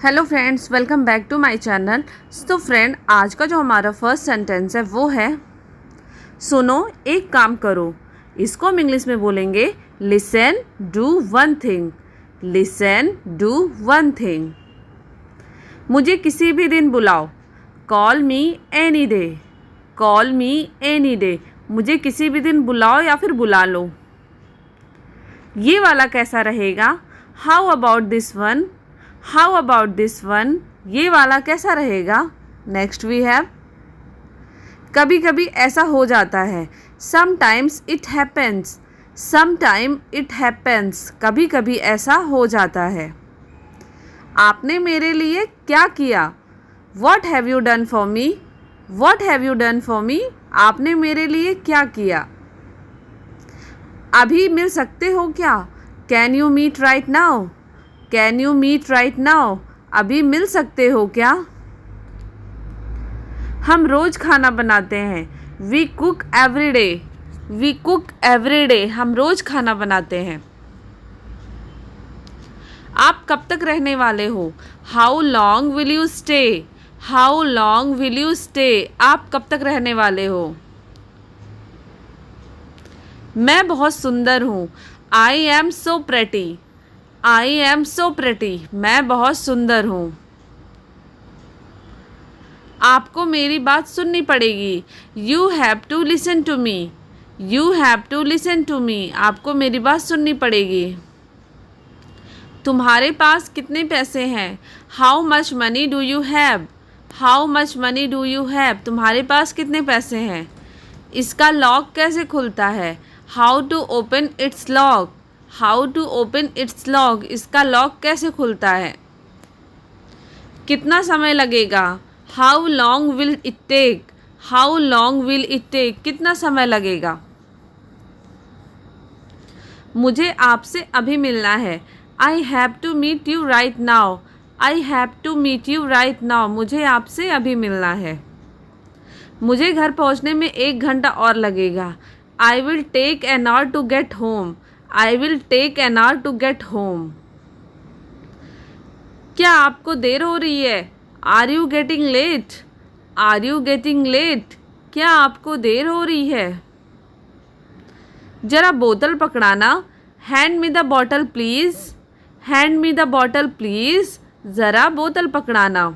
Hello friends, welcome back to my channel. तो friend, आज का जो हमारा फर्स्ट सेंटेंस है वो है सुनो एक काम करो। इसको हम इंग्लिश में बोलेंगे listen do one thing. Listen do one thing. मुझे किसी भी दिन बुलाओ। Call me any day. Call me any day. मुझे किसी भी दिन बुलाओ या फिर बुला लो। ये वाला कैसा रहेगा? How about this one. How about this one. ये वाला कैसा रहेगा? नेक्स्ट वी हैव कभी कभी ऐसा हो जाता है। Sometimes it happens. Sometime it happens. कभी कभी ऐसा हो जाता है। आपने मेरे लिए क्या किया? What have you done for me. What have you done for me. आपने मेरे लिए क्या किया? अभी मिल सकते हो क्या? Can you meet right now. Can you meet right now. अभी मिल सकते हो क्या? हम रोज खाना बनाते हैं। We cook every day. We cook every day. हम रोज खाना बनाते हैं। आप कब तक रहने वाले हो? How long will you stay. How long will you stay. आप कब तक रहने वाले हो? मैं बहुत सुंदर हूँ। I am so pretty. I am so pretty. मैं बहुत सुंदर हूँ। आपको मेरी बात सुननी पड़ेगी। You have to listen to me. You have to listen to me. आपको मेरी बात सुननी पड़ेगी। तुम्हारे पास कितने पैसे हैं? How much money do you have. How much money do you have. तुम्हारे पास कितने पैसे हैं? इसका लॉक कैसे खुलता है? How to open its lock. How to open its lock. इसका लॉक कैसे खुलता है? कितना समय लगेगा? How long will it take. How long will it take. कितना समय लगेगा? मुझे आपसे अभी मिलना है। I have to meet you right now. I have to meet you right now. मुझे आपसे अभी मिलना है। मुझे घर पहुंचने में 1 घंटा और लगेगा। I will take an hour to get home. I will take an hour to get home. क्या आपको देर हो रही है? Are you getting late. Are you getting late. क्या आपको देर हो रही है? जरा बोतल पकड़ाना। Hand me the bottle please. Hand me the bottle please. ज़रा बोतल पकड़ाना।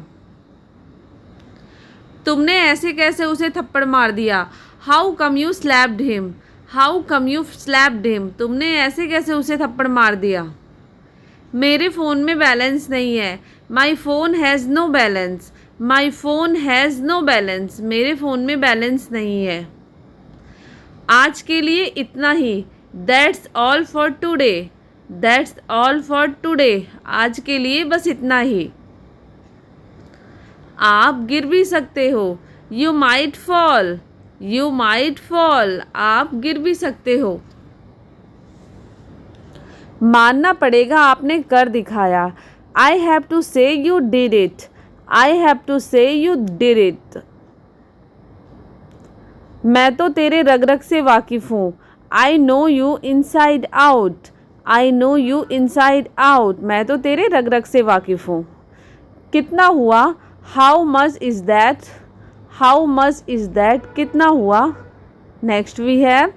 तुमने ऐसे कैसे उसे थप्पड़ मार दिया? How come you slapped him. How come you slapped him. तुमने ऐसे कैसे उसे थप्पड़ मार दिया? मेरे फ़ोन में बैलेंस नहीं है। My phone has no balance. My phone has no balance. मेरे फ़ोन में बैलेंस नहीं है। आज के लिए इतना ही। That's all for today. That's all for today. आज के लिए बस इतना ही। आप गिर भी सकते हो। You might fall. You might fall. आप गिर भी सकते हो। मानना पड़ेगा, आपने कर दिखाया। I have to say you did it. I have to say you did it. मैं तो तेरे रग रग से वाकिफ़ हूँ। I know you inside out. I know you inside out. मैं तो तेरे रग रग से वाकिफ़ हूँ। कितना हुआ? How much is that. How much is that. कितना हुआ? नेक्स्ट वी हैव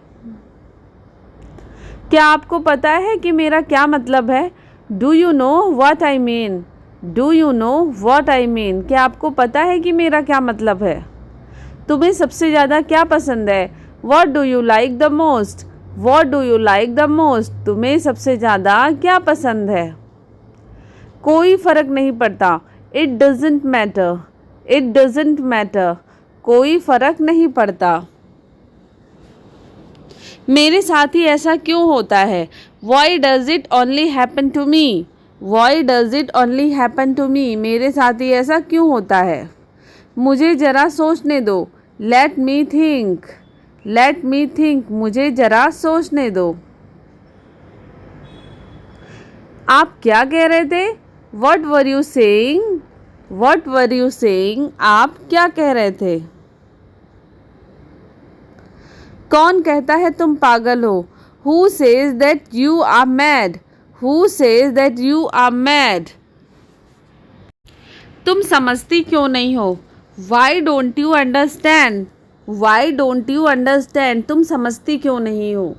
क्या आपको पता है कि मेरा क्या मतलब है? Do you know what I mean. Do you know what I mean. क्या आपको पता है कि मेरा क्या मतलब है? तुम्हें सबसे ज़्यादा क्या पसंद है? What do you like the most. What do you like the most. तुम्हें सबसे ज़्यादा क्या पसंद है? कोई फ़र्क नहीं पड़ता। It doesn't matter. It doesn't matter. कोई फ़र्क नहीं पड़ता। मेरे साथ ही ऐसा क्यों होता है? Why does it only happen to me. Why does it only happen to me. मेरे साथ ही ऐसा क्यों होता है? मुझे ज़रा सोचने दो। Let me think. Let me think. मुझे ज़रा सोचने दो। आप क्या कह रहे थे? What were you saying. What were you saying. आप क्या कह रहे थे? कौन कहता है तुम पागल हो? Who says that you are mad. Who says that you are mad. तुम समझती क्यों नहीं हो? Why don't you understand? Why don't you understand? तुम समझती क्यों नहीं हो?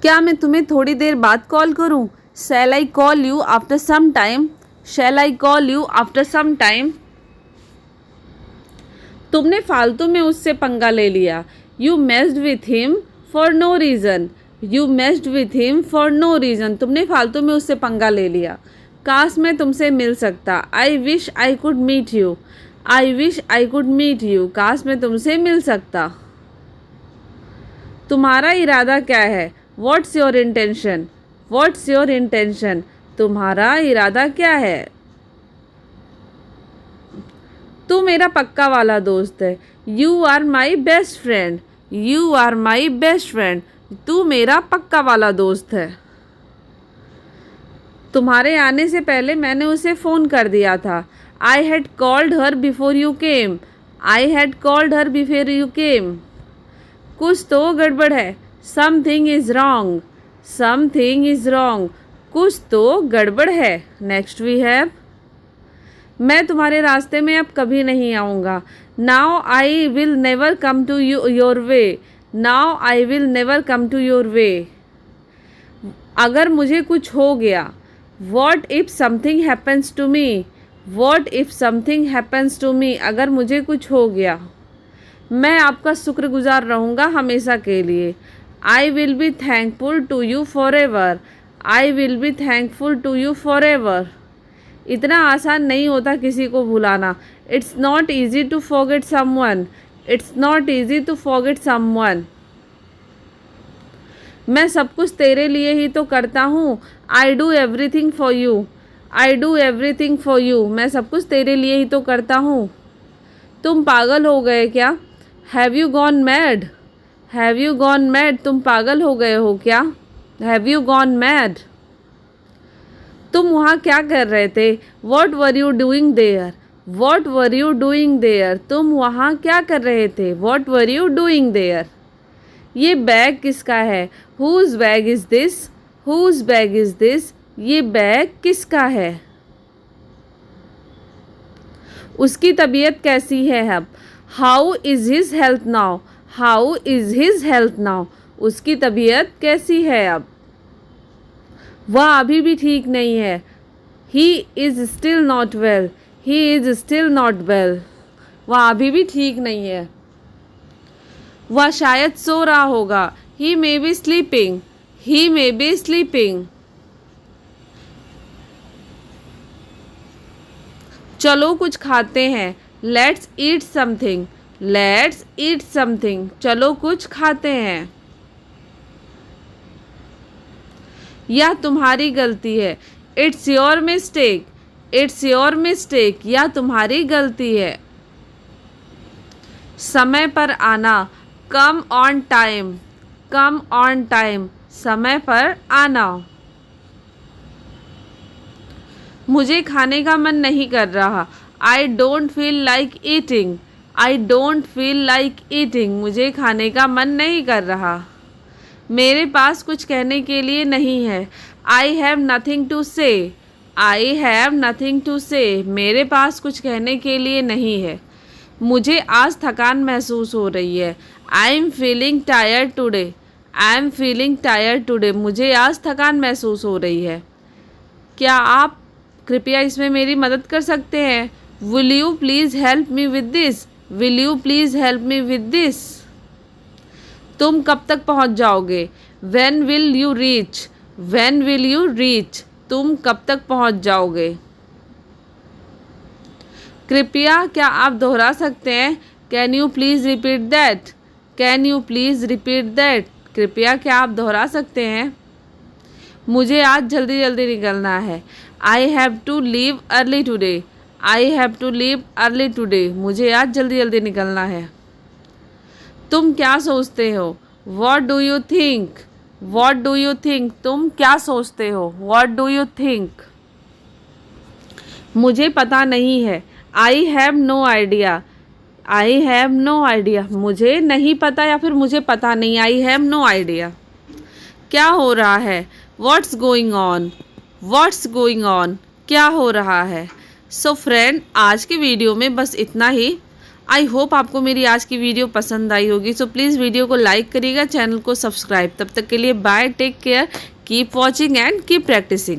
क्या मैं तुम्हें थोड़ी देर बाद कॉल करूं? Shall I call you after some time? Shall I call you after some time? तुमने फालतू में उससे पंगा ले लिया। You messed with him for no reason. You messed with him for no reason. तुमने फालतू में उससे पंगा ले लिया। काश मैं तुमसे मिल सकता। I wish I could meet you. I wish I could meet you. काश मैं तुमसे मिल सकता। तुम्हारा इरादा क्या है? What's your intention? What's your intention? तुम्हारा इरादा क्या है? तू मेरा पक्का वाला दोस्त है। You are my best friend. You are my best friend. तू मेरा पक्का वाला दोस्त है। तुम्हारे आने से पहले मैंने उसे फ़ोन कर दिया था। I had called her before you came. I had called her before you came. कुछ तो गड़बड़ है। Something is wrong. Something is wrong. कुछ तो गड़बड़ है। Next we have. मैं तुम्हारे रास्ते में अब कभी नहीं आऊँगा। Now I will never come to your way. Now I will never come to your way. अगर मुझे कुछ हो गया। What if something happens to me? What if something happens to me? अगर मुझे कुछ हो गया। मैं आपका शुक्रगुजार रहूँगा हमेशा के लिए। I will be thankful to you forever. I will be thankful to you forever. इतना आसान नहीं होता किसी को भुलाना। It's not easy to forget someone. It's not easy to forget someone. मैं सब कुछ तेरे लिए ही तो करता हूँ। I do everything for you. I do everything for you. मैं सब कुछ तेरे लिए ही तो करता हूँ। तुम पागल हो गए क्या? Have you gone mad? Have you gone mad? तुम पागल हो गए हो क्या? Have you gone mad? तुम वहाँ क्या कर रहे थे? What were you doing there? What were you doing there? तुम वहाँ क्या कर रहे थे? What were you doing there? ये बैग किसका है? Whose bag is this? Whose bag is this? ये बैग किसका है? उसकी तबीयत कैसी है अब? How is his health now? How is his health now? उसकी तबीयत कैसी है अब? वह अभी भी ठीक नहीं है। He is still not well. He is still not well. वह अभी भी ठीक नहीं है। वह शायद सो रहा होगा। He may be sleeping. He may be sleeping. चलो कुछ खाते हैं। Let's eat something. Let's eat something. चलो कुछ खाते हैं। यह तुम्हारी गलती है। It's your mistake. It's your mistake. यह तुम्हारी गलती है। समय पर आना। Come on time. Come on time. समय पर आना। मुझे खाने का मन नहीं कर रहा। I don't feel like eating. I don't feel like eating. मुझे खाने का मन नहीं कर रहा। मेरे पास कुछ कहने के लिए नहीं है। आई हैव नथिंग टू से। आई हैव नथिंग टू से। मेरे पास कुछ कहने के लिए नहीं है। मुझे आज थकान महसूस हो रही है। I am feeling tired today. I am feeling tired today. मुझे आज थकान महसूस हो रही है। क्या आप कृपया इसमें मेरी मदद कर सकते हैं? Will you please help me with this? Will you please help me with this? तुम कब तक पहुंच जाओगे? When will you reach? When will you reach? तुम कब तक पहुंच जाओगे? कृपया क्या आप दोहरा सकते हैं? Can you please repeat that? Can you please repeat that? कृपया क्या आप दोहरा सकते हैं? मुझे आज जल्दी जल्दी निकलना है। I have to leave early today. I have to leave early today. मुझे आज जल्दी जल्दी निकलना है। तुम क्या सोचते हो? What do you think? What do you think? तुम क्या सोचते हो? What do you think? मुझे पता नहीं है। I have no idea. I have no idea. मुझे नहीं पता या फिर मुझे पता नहीं। I have no idea. क्या हो रहा है? What's going on? What's going on? क्या हो रहा है। सो फ्रेंड, आज की वीडियो में बस इतना ही। आई होप आपको मेरी आज की वीडियो पसंद आई होगी। सो प्लीज़ वीडियो को लाइक करिएगा, चैनल को सब्सक्राइब। तब तक के लिए bye, take care, keep watching and keep practising.